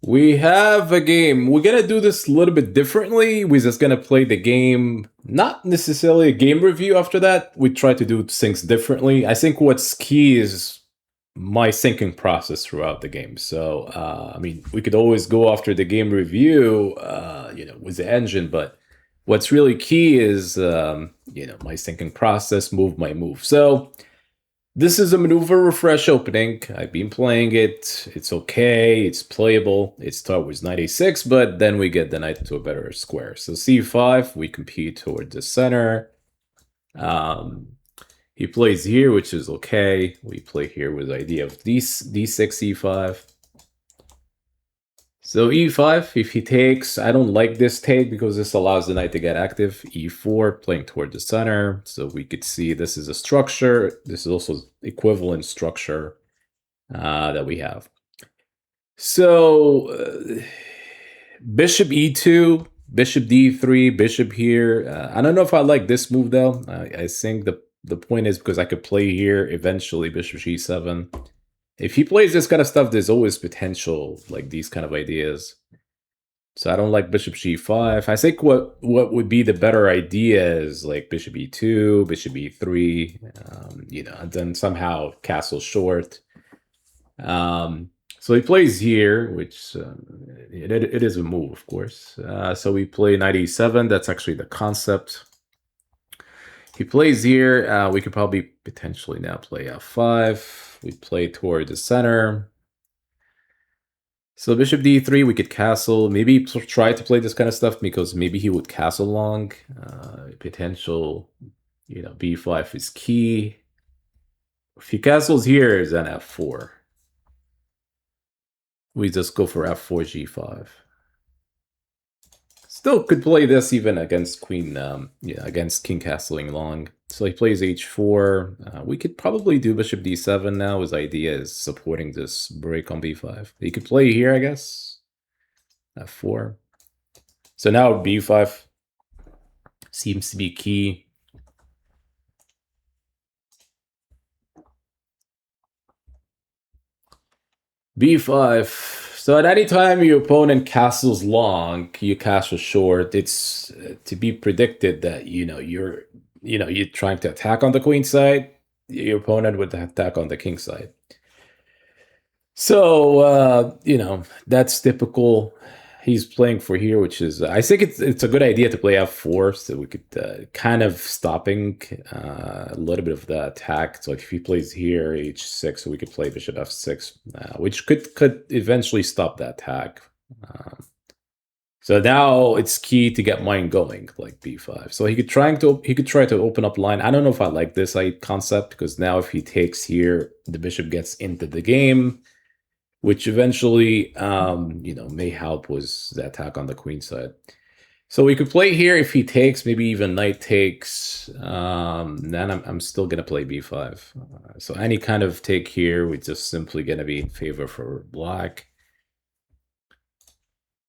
We have a game. We're gonna do this a little bit differently. We're just gonna play the game, not necessarily a game review after that. We try to do things differently. I think what's key is my thinking process throughout the game. So, I mean, we could always go after the game review, with the engine, but what's really key is, my thinking process, move by move. So, this is a maneuver refresh opening. I've been playing it. It's okay. It's playable. It starts with knight a6, but then we get the knight to a better square. So c5, we compete toward the center. He plays here, which is okay. We play here with the idea of d6, e5. So e5, if he takes, I don't like this take because this allows the knight to get active. e4, playing toward the center. So we could see this is a structure. This is also equivalent structure that we have. So bishop e2, bishop d3, bishop here. I don't know if I like this move though. I think the point is because I could play here eventually bishop g7. If he plays this kind of stuff, there's always potential, like these kind of ideas. So I don't like bishop g5. I think what would be the better idea is like bishop e2, bishop e3, and then somehow castle short. So he plays here, which it is a move, of course. So we play knight e7. That's actually the concept. He plays here. We could probably potentially now play f5. We play toward the center. So bishop d3, we could castle. Maybe try to play this kind of stuff because maybe he would castle long. Potential, b5 is key. If he castles here, then f4. We just go for f4, g5. Still could play this even against queen, against king castling long. So he plays h4. We could probably do bishop d7 now. His idea is supporting this break on b5. He could play here, I guess. f4. So now b5 seems to be key. b5. So at any time your opponent castles long, you castle short. It's to be predicted that you're trying to attack on the queen side. Your opponent would attack on the king side. So that's typical. He's playing for here, which is I think it's a good idea to play f4, so we could kind of stopping a little bit of the attack. So if he plays here h6, so we could play bishop f6, which could eventually stop the attack. So now it's key to get mine going, like b5. So he could try to open up line. I don't know if I like this concept because now if he takes here, the bishop gets into the game, which eventually, may help with the attack on the queen side. So we could play here if he takes, maybe even knight takes. Then I'm still going to play b5. So any kind of take here, we're just simply going to be in favor for black.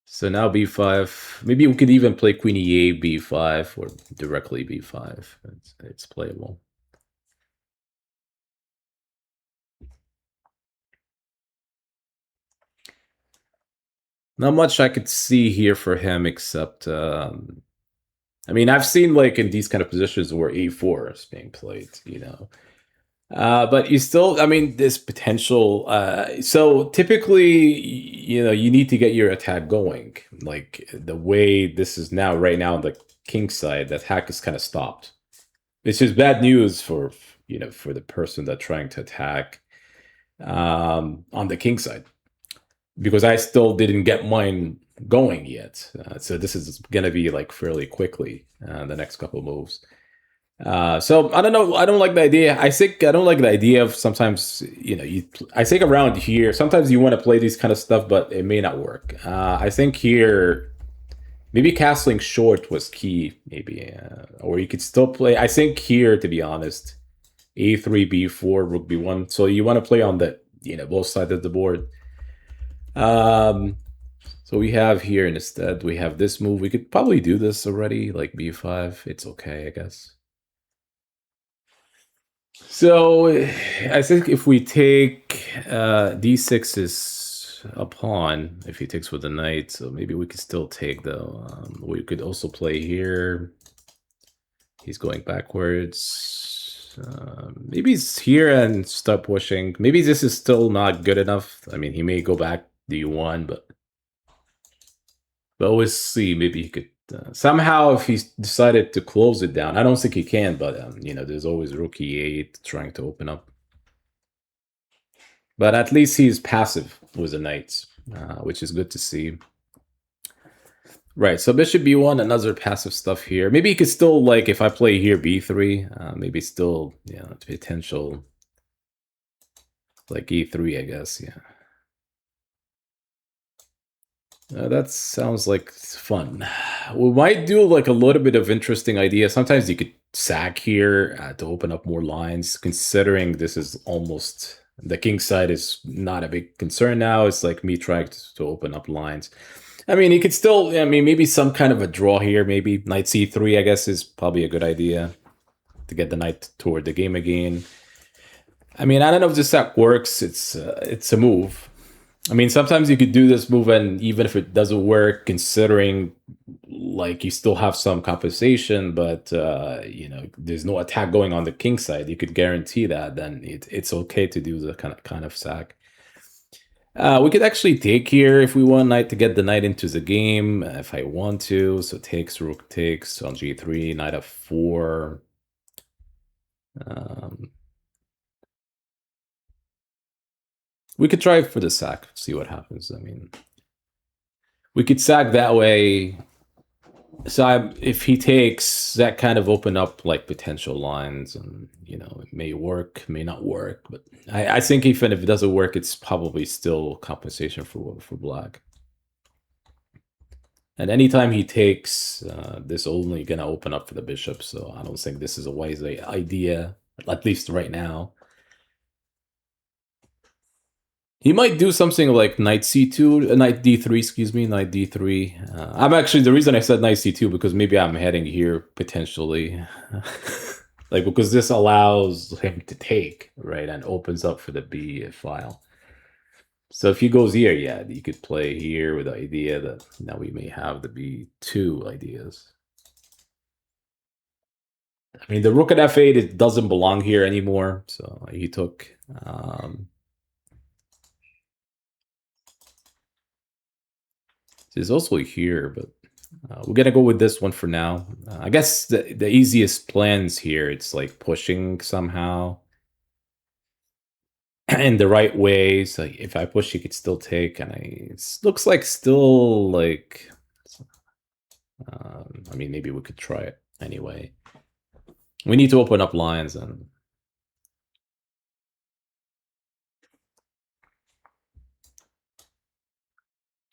So now b5. Maybe we could even play queen e8, b5, or directly b5. It's playable. Not much I could see here for him except, I mean, I've seen like in these kind of positions where e4 is being played, but you still, I mean, this potential. So typically, you need to get your attack going. Like the way this is now, right now on the king side, the attack is kind of stopped. It's just bad news for the person that's trying to attack on the king side, because I still didn't get mine going yet. So this is going to be like fairly quickly, the next couple of moves. So I don't know. I don't like the idea. I don't like the idea of sometimes, I think around here, sometimes you want to play these kind of stuff, but it may not work. I think here, maybe castling short was key, maybe, or you could still play. I think here, to be honest, a3, b4, rook b1. So you want to play on the, both sides of the board. So we have here instead, we have this move. We could probably do this already, like b5. It's okay, I guess. So I think if we take d6 is a pawn if he takes with the knight, so maybe we could still take, though. We could also play here. He's going backwards. Maybe he's here and start pushing. Maybe this is still not good enough. I mean, he may go back d1, but we'll see. Maybe he could somehow, if he's decided to close it down. I don't think he can, but you know, there's always rook e8 trying to open up. But at least he's passive with the knights, which is good to see. Right, so bishop b1, another passive stuff here. Maybe he could still, like, if I play here b3, maybe still, yeah, potential, like e3, I guess, yeah. That sounds like fun. We might do, like, a little bit of interesting idea. Sometimes you could sack here to open up more lines, considering this is almost... The king side is not a big concern now. It's like me trying to open up lines. I mean, he could still, I mean, maybe some kind of a draw here, maybe. Knight c3, I guess, is probably a good idea to get the knight toward the game again. I mean, I don't know if this sack works. It's a move. I mean, sometimes you could do this move, and even if it doesn't work, considering, like, you still have some compensation, but, you know, there's no attack going on the king side, you could guarantee that, then it's okay to do the kind of sack. We could actually take here if we want knight to get the knight into the game, if I want to. So takes, rook takes on g3, knight f4. We could try for the sack, see what happens. I mean, we could sack that way. So if he takes, that kind of open up like potential lines, and you know, it may work, may not work. But I think even if it doesn't work, it's probably still compensation for black. And anytime he takes, this only gonna open up for the bishop. So I don't think this is a wise idea, at least right now. He might do something like knight c2, knight d3, excuse me, knight d3. I'm actually, the reason I said knight c2, because maybe I'm heading here, potentially. Like, because this allows him to take, right, and opens up for the b file. So if he goes here, yeah, you could play here with the idea that now we may have the b2 ideas. I mean, the rook at f8, it doesn't belong here anymore, so he took... There's also here, but we're gonna go with this one for now. I guess the easiest plans here, it's like pushing somehow in the right way. So if I push, he could still take, and it looks like still like... I mean, maybe we could try it anyway. We need to open up lines, and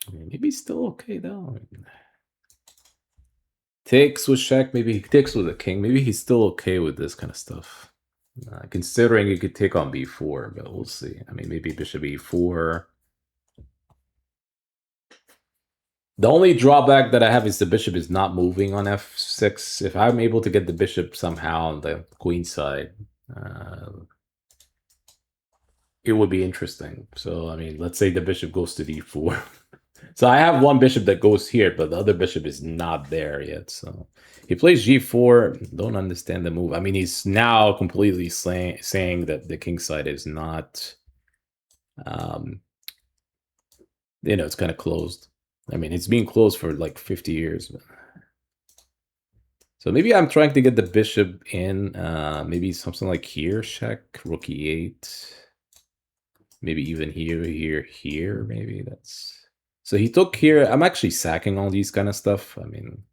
I mean, maybe still okay though. Takes with check, maybe he takes with a king. Maybe he's still okay with this kind of stuff. Considering he could take on b4, but we'll see. I mean, maybe bishop e4. The only drawback that I have is the bishop is not moving on f6. If I'm able to get the bishop somehow on the queen side, it would be interesting. So, I mean, let's say the bishop goes to d4. So I have one bishop that goes here, but the other bishop is not there yet. So he plays g4. Don't understand the move. I mean, he's now completely saying that the king side is not, you know, it's kind of closed. I mean, it's been closed for like 50 years. So maybe I'm trying to get the bishop in. Maybe something like here, check, rook e8. Maybe even here, maybe that's... So he took here. I'm actually sacking all these kind of stuff. I mean,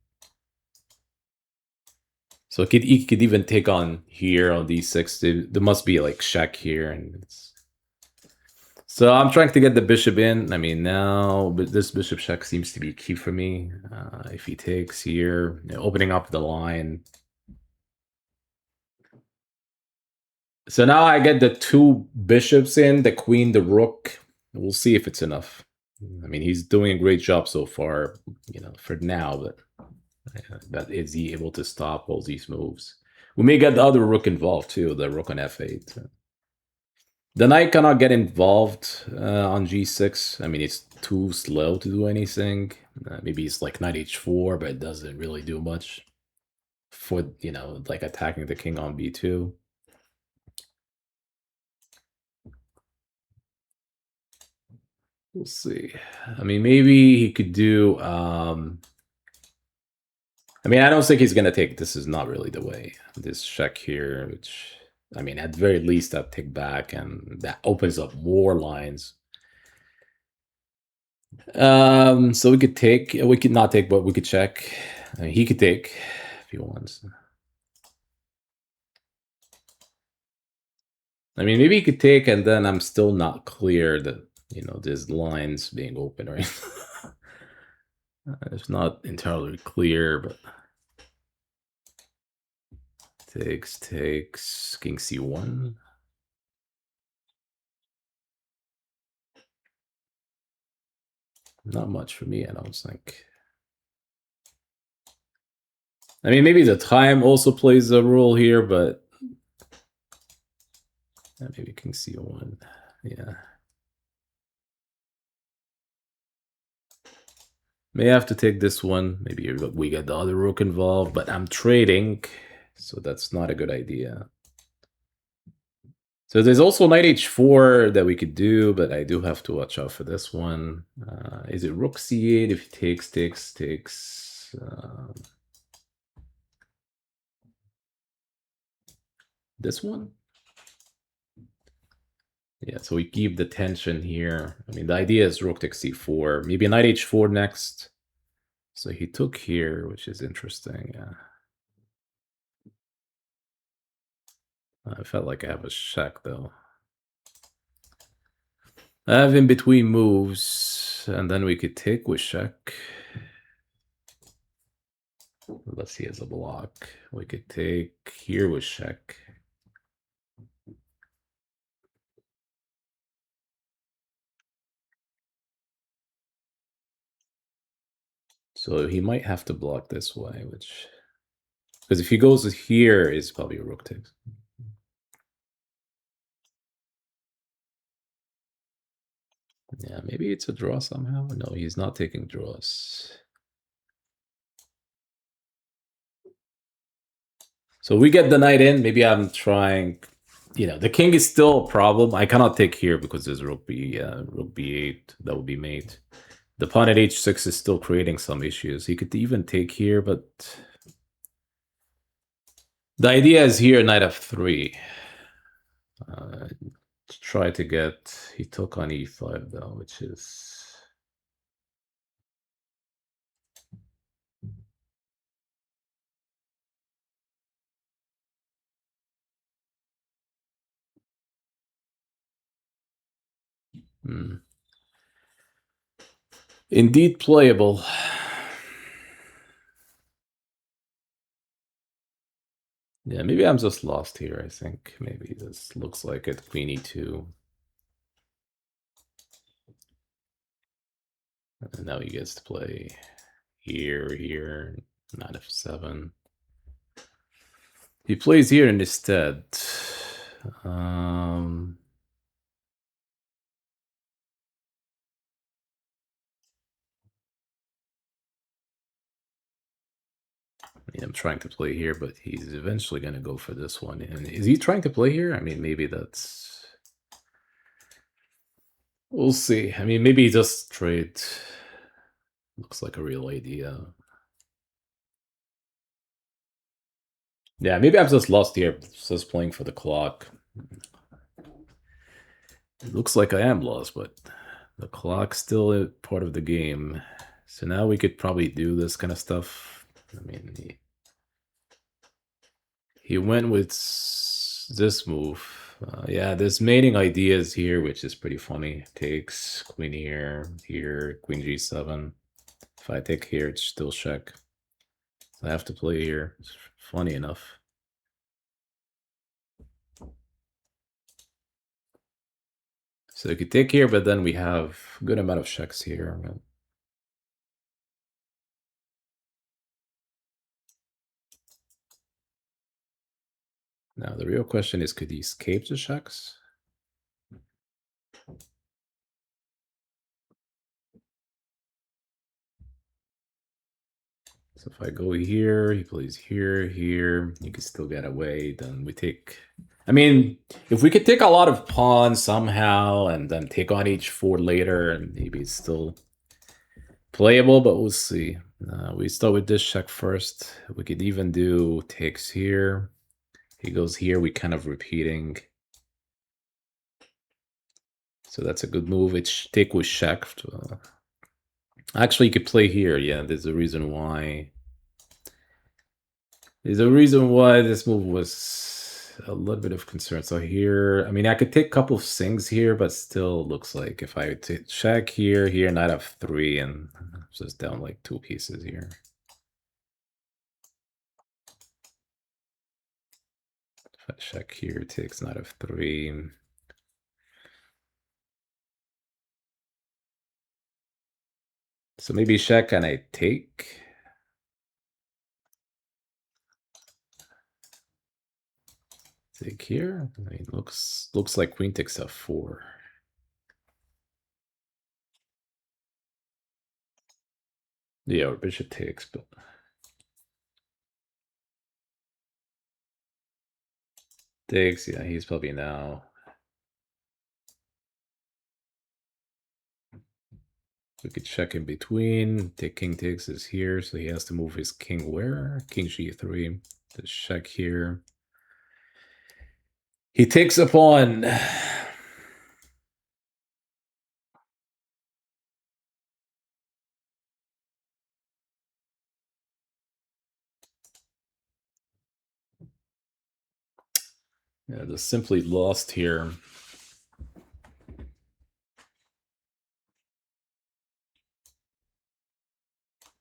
so he could even take on here on d6. There must be like check here, and it's... So I'm trying to get the bishop in. I mean, now, but this bishop check seems to be key for me. If he takes here, you know, opening up the line. So now I get the two bishops in, the queen, the rook. We'll see if it's enough. I mean, he's doing a great job so far, you know, for now, but is he able to stop all these moves? We may get the other rook involved too, the rook on f8. The knight cannot get involved on g6. I mean, it's too slow to do anything. Maybe it's like knight h4, but it doesn't really do much for, like attacking the king on b2. We'll see. I mean, maybe he could do... I mean, I don't think he's going to take... This is not really the way. This check here, which... I mean, at the very least, I'd take back, and that opens up more lines. So we could take... We could not take, but we could check. I mean, he could take if he wants. I mean, maybe he could take, and then I'm still not clear that, there's lines being open, right? It's not entirely clear, but... Takes, king c1. Not much for me, I don't think. I mean, maybe the time also plays a role here, but... maybe king c1, yeah. May have to take this one. Maybe we get the other rook involved, but I'm trading, so that's not a good idea. So there's also knight h4 that we could do, but I do have to watch out for this one. Is it rook c8? If he takes... this one? Yeah, so we keep the tension here. I mean, the idea is rook takes c4. Maybe knight h4 next. So he took here, which is interesting. Yeah. I felt like I have a check, though. I have in between moves, and then we could take with check. Let's see as a block. We could take here with check. So he might have to block this way, which... Because if he goes here, it's probably a rook takes. Yeah, maybe it's a draw somehow. No, he's not taking draws. So we get the knight in. Maybe I'm trying... the king is still a problem. I cannot take here because there's rook b8. That would be mate. The pawn at h6 is still creating some issues. He could even take here, but... The idea is here, knight f3. To try to get... He took on e5, though, which is... Indeed playable. Yeah, maybe I'm just lost here, I think. Maybe this looks like it. Queen e2. And now he gets to play here, knight f7. He plays here instead. I'm trying to play here, but he's eventually going to go for this one. And is he trying to play here? I mean, maybe that's... We'll see. I mean, maybe just trade. Looks like a real idea. Yeah, maybe I'm just lost here. Just playing for the clock. It looks like I am lost, but the clock's still a part of the game. So now we could probably do this kind of stuff. I mean, he went with this move. Yeah, there's mating ideas here, which is pretty funny. Takes queen here, queen g7. If I take here, it's still check. I have to play here. It's funny enough. So you could take here, but then we have a good amount of checks here. Now the real question is, could he escape the checks? So if I go here, he plays here, here, you can still get away. Then we take. I mean, if we could take a lot of pawns somehow and then take on h4 later, and maybe it's still playable, but we'll see. We start with this check first. We could even do takes here. He goes here, we kind of repeating. So that's a good move. It's take with check. Actually, you could play here. Yeah, there's a reason why. There's a reason why this move was a little bit of concern. So here, I mean, I could take a couple of things here, but still looks like if I check here, knight f3, and just down like 2 pieces here. If I check here, takes knight f3. So maybe check and I take. Take here. I mean, looks like queen takes f4. Yeah, or bishop takes, but takes. Yeah, he's probably now. We could check in between. Take king takes is here, so he has to move his king where? King g3. Just check here. He takes a pawn. Yeah, just simply lost here.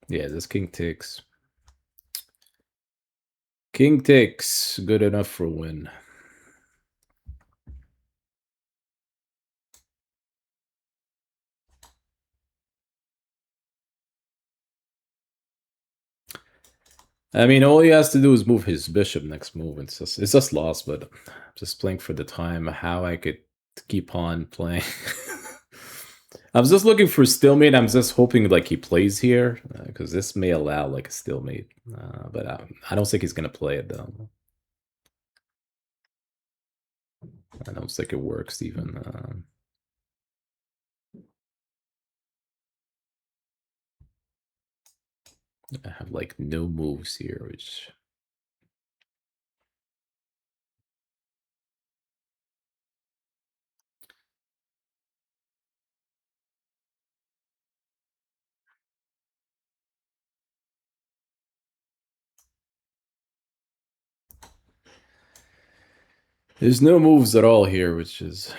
Yeah, this king takes. King takes. Good enough for a win. I mean, all he has to do is move his bishop next move. It's just lost, but I'm just playing for the time. How I could keep on playing. I was just looking for stalemate. I'm just hoping like he plays here because this may allow like a stalemate, but I don't think he's gonna play it though. I don't think it works even. I have like no moves here, which. There's no moves at all here, which is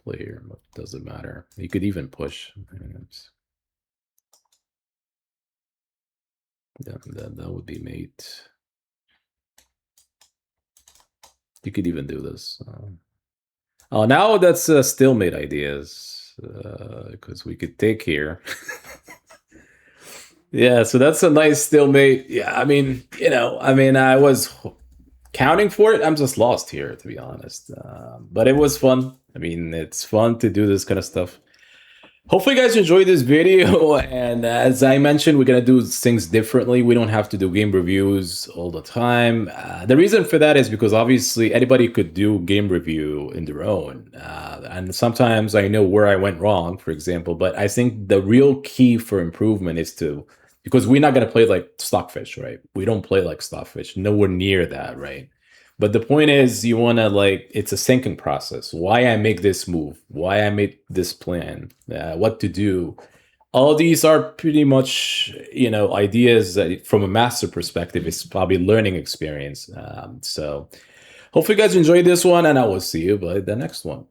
player, but doesn't matter. You could even push. Yeah, that would be mate. You could even do this. Oh, now that's stalemate ideas because we could take here. Yeah, so that's a nice stalemate. Yeah, I mean, I was counting for it. I'm just lost here, to be honest. But it was fun. I mean, it's fun to do this kind of stuff. Hopefully you guys enjoyed this video, and as I mentioned, we're going to do things differently. We don't have to do game reviews all the time. The reason for that is because obviously anybody could do game review in their own. And sometimes I know where I went wrong, for example, but I think the real key for improvement is because we're not going to play like Stockfish, right? We don't play like Stockfish, nowhere near that, right? But the point is, you want to it's a thinking process. Why I make this move, why I make this plan, what to do. All these are pretty much, ideas that from a master perspective, it's probably learning experience. So hopefully you guys enjoyed this one, and I will see you by the next one.